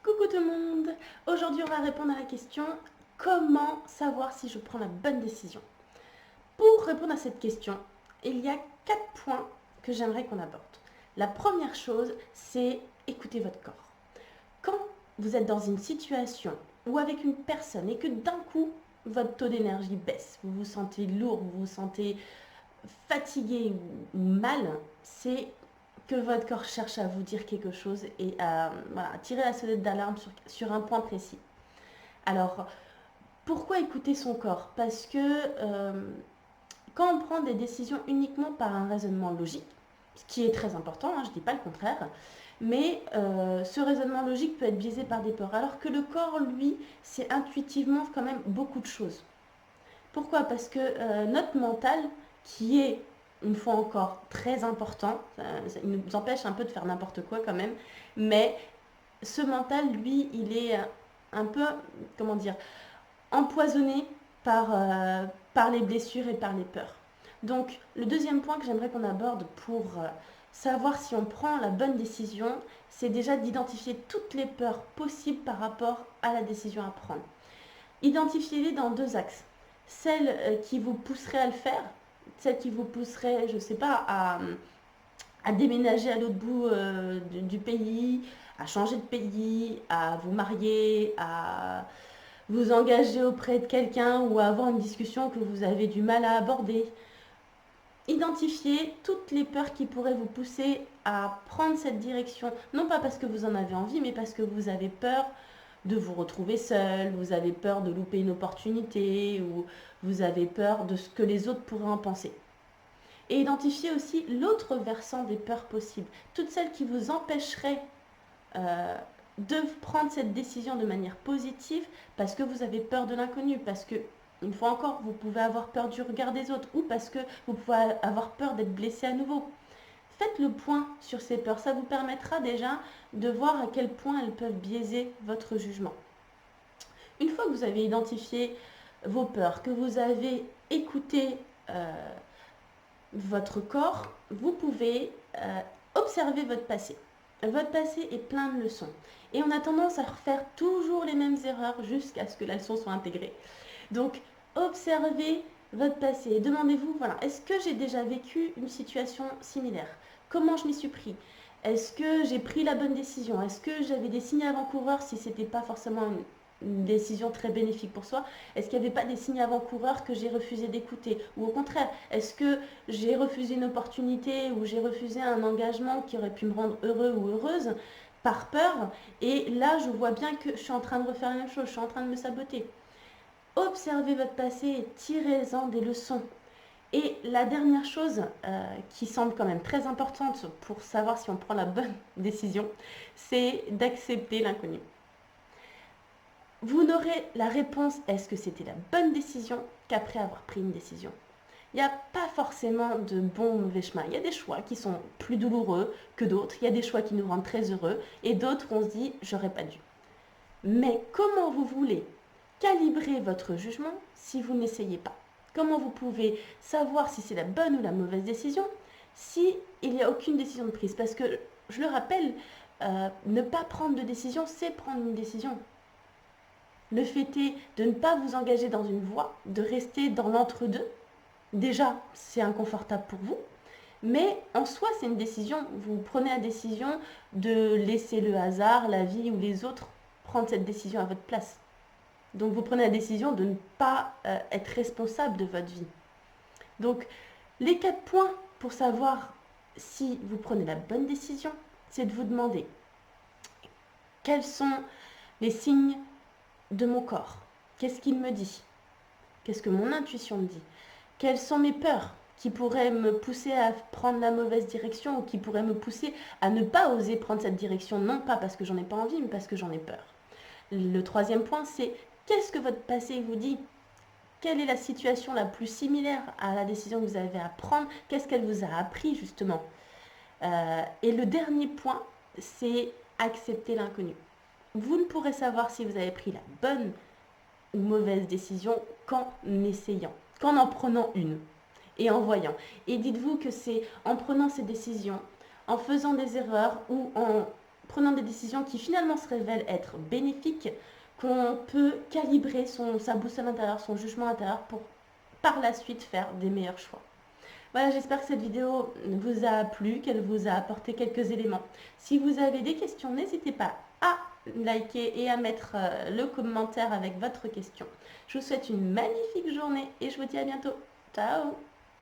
Coucou tout le monde. Aujourd'hui, on va répondre à la question comment savoir si je prends la bonne décision. Pour répondre à cette question, il y a 4 points que j'aimerais qu'on aborde. La première chose, c'est écouter votre corps. Quand vous êtes dans une situation ou avec une personne et que d'un coup, votre taux d'énergie baisse, vous vous sentez lourd, vous vous sentez fatigué ou mal, c'est que votre corps cherche à vous dire quelque chose et à, voilà, tirer la sonnette d'alarme sur un point précis. Alors, pourquoi écouter son corps? Parce que quand on prend des décisions uniquement par un raisonnement logique, ce qui est très important, je ne dis pas le contraire, mais ce raisonnement logique peut être biaisé par des peurs, alors que le corps, lui, c'est intuitivement quand même beaucoup de choses. Pourquoi? Parce que notre mental, qui est une fois encore très important, ça nous empêche un peu de faire n'importe quoi quand même, mais ce mental, lui, il est un peu, comment dire, empoisonné par les blessures et par les peurs. Donc, le deuxième point que j'aimerais qu'on aborde pour savoir si on prend la bonne décision, c'est déjà d'identifier toutes les peurs possibles par rapport à la décision à prendre. Identifiez-les dans 2 axes. Celle qui vous pousserait à le faire, celle qui vous pousserait, je ne sais pas, à déménager à l'autre bout du pays, à changer de pays, à vous marier, à vous engager auprès de quelqu'un ou à avoir une discussion que vous avez du mal à aborder. Identifiez toutes les peurs qui pourraient vous pousser à prendre cette direction, non pas parce que vous en avez envie, mais parce que vous avez peur de vous retrouver seul, vous avez peur de louper une opportunité ou vous avez peur de ce que les autres pourraient en penser. Et identifiez aussi l'autre versant des peurs possibles, toutes celles qui vous empêcheraient euh, de prendre cette décision de manière positive parce que vous avez peur de l'inconnu, parce que, une fois encore, vous pouvez avoir peur du regard des autres ou parce que vous pouvez avoir peur d'être blessé à nouveau. Faites le point sur ces peurs, ça vous permettra déjà de voir à quel point elles peuvent biaiser votre jugement. Une fois que vous avez identifié vos peurs, que vous avez écouté votre corps, vous pouvez observer votre passé. Votre passé est plein de leçons. Et on a tendance à refaire toujours les mêmes erreurs jusqu'à ce que la leçon soit intégrée. Donc, observez votre passé et demandez-vous, voilà, est-ce que j'ai déjà vécu une situation similaire? Comment je m'y suis pris? Est-ce que j'ai pris la bonne décision? Est-ce que j'avais des signes avant-coureurs si ce n'était pas forcément une décision très bénéfique pour soi? Est-ce qu'il n'y avait pas des signes avant-coureurs que j'ai refusé d'écouter? Ou au contraire, est-ce que j'ai refusé une opportunité ou j'ai refusé un engagement qui aurait pu me rendre heureux ou heureuse par peur? Et là, je vois bien que je suis en train de refaire la même chose, je suis en train de me saboter. Observez votre passé et tirez-en des leçons. Et la dernière chose qui semble quand même très importante pour savoir si on prend la bonne décision, c'est d'accepter l'inconnu. Vous n'aurez la réponse est-ce que c'était la bonne décision qu'après avoir pris une décision. Il n'y a pas forcément de bon ou mauvais chemin. Il y a des choix qui sont plus douloureux que d'autres. Il y a des choix qui nous rendent très heureux. Et d'autres, on se dit, j'aurais pas dû. Mais comment vous voulez calibrer votre jugement si vous n'essayez pas? Comment vous pouvez savoir si c'est la bonne ou la mauvaise décision si il n'y a aucune décision de prise? Parce que, je le rappelle, ne pas prendre de décision, c'est prendre une décision. Le fait est de ne pas vous engager dans une voie, de rester dans l'entre-deux. Déjà, c'est inconfortable pour vous, mais en soi, c'est une décision. Vous prenez la décision de laisser le hasard, la vie ou les autres prendre cette décision à votre place. Donc, vous prenez la décision de ne pas être responsable de votre vie. Donc, les 4 points pour savoir si vous prenez la bonne décision, c'est de vous demander quels sont les signes de mon corps. Qu'est-ce qu'il me dit? Qu'est-ce que mon intuition me dit? Quelles sont mes peurs qui pourraient me pousser à prendre la mauvaise direction ou qui pourraient me pousser à ne pas oser prendre cette direction, non pas parce que j'en ai pas envie, mais parce que j'en ai peur. Le troisième point, c'est qu'est-ce que votre passé vous dit? Quelle est la situation la plus similaire à la décision que vous avez à prendre? Qu'est-ce qu'elle vous a appris justement? Et le dernier point, c'est accepter l'inconnu. Vous ne pourrez savoir si vous avez pris la bonne ou mauvaise décision qu'en essayant, qu'en en prenant une et en voyant. Et dites-vous que c'est en prenant ces décisions, en faisant des erreurs ou en prenant des décisions qui finalement se révèlent être bénéfiques, qu'on peut calibrer sa boussole intérieure, son jugement intérieur pour par la suite faire des meilleurs choix. Voilà, j'espère que cette vidéo vous a plu, qu'elle vous a apporté quelques éléments. Si vous avez des questions, n'hésitez pas à liker et à mettre le commentaire avec votre question. Je vous souhaite une magnifique journée et je vous dis à bientôt. Ciao!